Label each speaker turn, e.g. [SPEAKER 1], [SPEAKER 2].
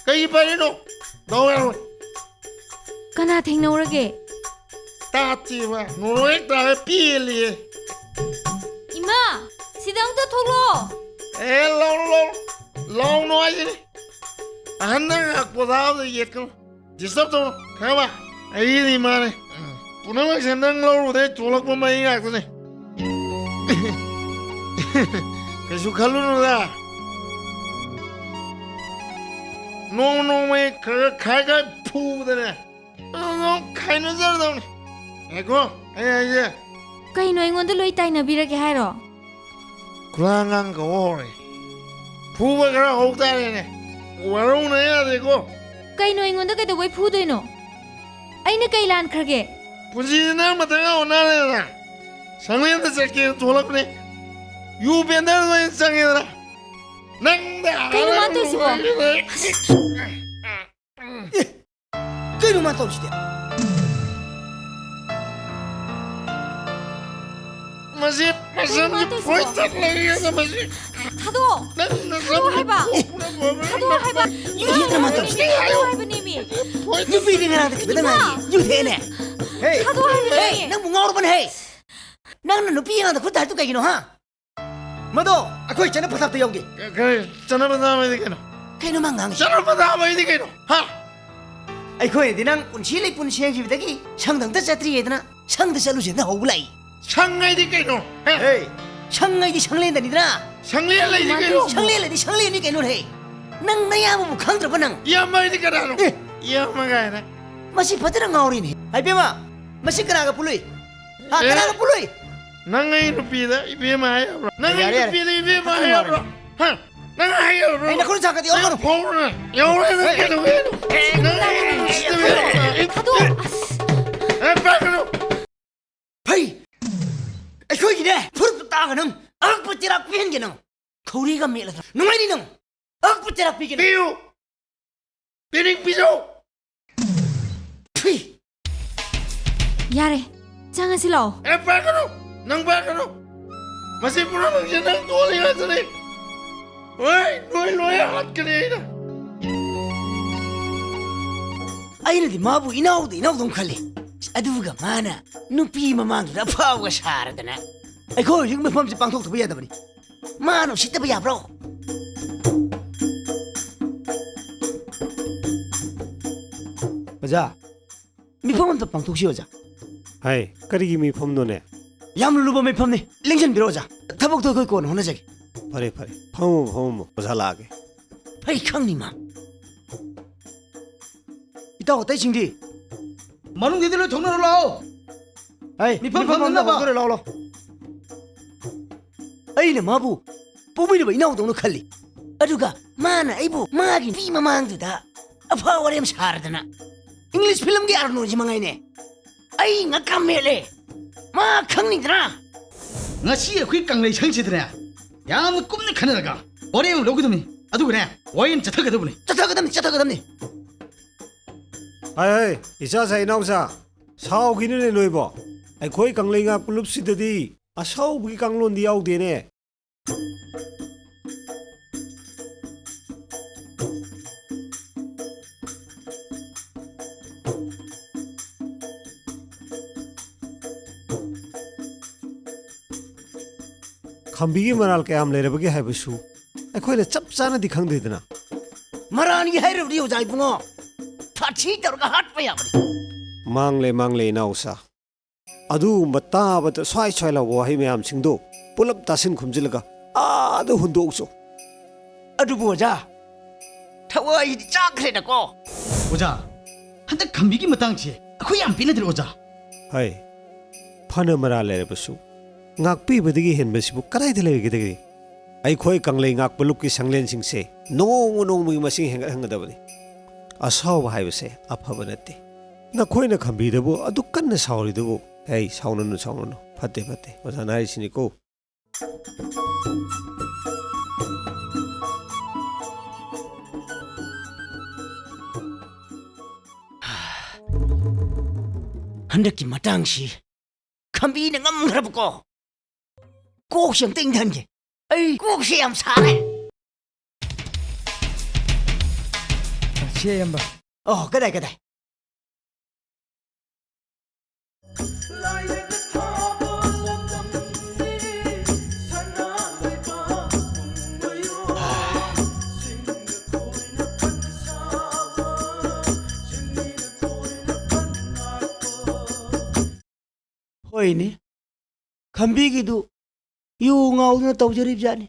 [SPEAKER 1] कहीं पर नो दो यार
[SPEAKER 2] कना थेंगनौरगे
[SPEAKER 1] ताती वा नोरे तावे पीलिए
[SPEAKER 2] इमा सिदांग तो थोलो
[SPEAKER 1] ए लो नो आई अन्ना अकबदाव ये कल जिसब तो खावा आई नी मारे पुनः मैं सेंडंग लो उधे चोलक में मैं ही आते ने कैसे खालू नो दा नो मैं खाएगा फूद ने नो खाई न जर दो ने एको ये
[SPEAKER 2] कहीं नो इंगोंद लोई ताइनबिरगे हायरो
[SPEAKER 1] कुलांगांग को ओरे फूब करा होता है ने वरुण ने यार देखो
[SPEAKER 2] कहीं नो इंगोंद के तो वही फूदोइनो अइने कई लान खरगे
[SPEAKER 1] पुंजी ना मतंगा होना ने ना संगलें तो चक्के चोलक ने यू बेंदर तो संगे ना नंदा
[SPEAKER 2] कहीं मान तो इसी
[SPEAKER 3] कहीं मान तो इसी
[SPEAKER 1] मज़े फोइट लगी है तो मज़े
[SPEAKER 2] थादो है बा
[SPEAKER 3] यू ही मान तो इसी यू भी नहीं ना देखते ना यू थे ने हे नंग मुंगावर बन है नंग नुपी ना तो खुद हाथ तो कहीं नो हाँ मदो अकोई चने पता तो योगी
[SPEAKER 1] चना बता मैं दिखे ना
[SPEAKER 3] कहीं नो मांगांग
[SPEAKER 1] चना बता मैं दिखे ना हाँ
[SPEAKER 3] अकोई दिनांग पुंछी पुंछी की बिदगी शंगदंग तो चतरी है इतना शंगद चलू से ना हो बुलाई
[SPEAKER 1] शंगाई दिखे नो
[SPEAKER 3] हे शंगाई दी शंगले इंदा निद्रा
[SPEAKER 1] शंगले ले दिखे नो
[SPEAKER 3] शंगले नहीं कहीं नो है नंग नया वो मुखांग तो बनंग
[SPEAKER 1] ये मैं दिखे ना नो ये मैं क्या है ना
[SPEAKER 3] मसी पति नंग आउरी नहीं आई बेमा मसी करा का पुलुई हाँ करा का पुलुई
[SPEAKER 1] नंगाई रुपीदा इबे मैं आया ब्रो नंगाई रुपीदा इबे मैं आया ब्रो हाँ नंगाई आया ब्रो
[SPEAKER 3] नहीं नखुन चाहते दियो करो
[SPEAKER 1] फोन ना योरे ना क्या तो नंगाई
[SPEAKER 2] थादो
[SPEAKER 1] पैकनो
[SPEAKER 3] भाई ऐसे ही ने फुर पता गनम अग पतिरा पीन गनम खौरी का मेल नुमाई नी नम अग पतिरा पी गनम
[SPEAKER 1] पियो पिनिंग पिजो
[SPEAKER 2] यारे चांगा सिलाओ
[SPEAKER 1] पैकनो नंग पैकनो मसी पुरा नंग नंग तो ले गए चले ओए लोए हाथ करे ना
[SPEAKER 3] अइने दी माबू इनाउ दम खले अदुगा माना नुपी ममांग रफाव सारदना अखो रिंग में फम से पांथोक तो बिया दबनी मानो सित बिया ब्रो बजा मिफम तो पांथोक सी वजा
[SPEAKER 4] हाय करीगी मिफम नोने
[SPEAKER 3] याम लुबो मिफम ने लिंजन बिरोजा थबक तो कोई कोन होना जगे
[SPEAKER 4] फरे फम ओझा लागे
[SPEAKER 3] फै खंगनी मा इता होतै सिंगी
[SPEAKER 5] मनुंग दीदी लो थोंनो लाओ
[SPEAKER 3] मिफम ना बा लाओ लो अइने माबू पोबिने ब इनाउ दौनो खल्ली अदुगा माना आइबो मागी पी ममांगदुदा अफा वरेम सारदना इंग्लिश फिल्म की आरनो जिमंगाइने आई ngakam mele ma khangnidra
[SPEAKER 5] ngasi akhui kanglei changsidra yam kumni khanaraga orem logudumi adugune wayin chathagadamni
[SPEAKER 4] हाय इसा साइ नाउसा साउ गिने ने नोइबो आई खोइ कंगलेंगा पुलुप सिददी असाउ बि कंगलोन दि आउ देने खंबी मराल के आम लेरबगे हाइबसु अखोइने चप चाना दि खंगदेदना
[SPEAKER 3] marani hairudi ho jai bungo phachi torga hat pa yabri
[SPEAKER 4] मांगले नाउसा अदु मताबत स्वाइ स्वाइला वहाइ म्याम सिंगदो पुलप तासिन खुमजिलगा आदो हुंदोक्सो
[SPEAKER 3] adu boja thawai chakre na ko
[SPEAKER 5] ओजा हंदक खंबी की मतंग छे अखोय याम पिनदर ओजा
[SPEAKER 4] हाय फन मरा लेरबसु ngakpi badigi henbasibu karai de legedegi ai khoi kanglei ngak puluk ki sanglen singse nong mi masing hangadabani asaw haibase aphabanate na khoi na khambi debu adu kanna sawri debu hey sawnanu phate ozana isini ko
[SPEAKER 3] handak ki matang si khambi na ngam grab ko cô sướng tinh thần gì ấy cô xem xa này
[SPEAKER 5] ꯁꯦꯝꯕ
[SPEAKER 3] ꯑꯣ ꯀꯗꯥꯏ ꯀꯗꯥꯏ ꯍꯣꯏꯅꯦ ꯈꯝꯕꯤꯒꯤꯗꯨ U ꯉꯥꯎꯗꯨꯅ ꯇꯧꯖꯔꯤꯕꯖꯥꯠꯅꯤ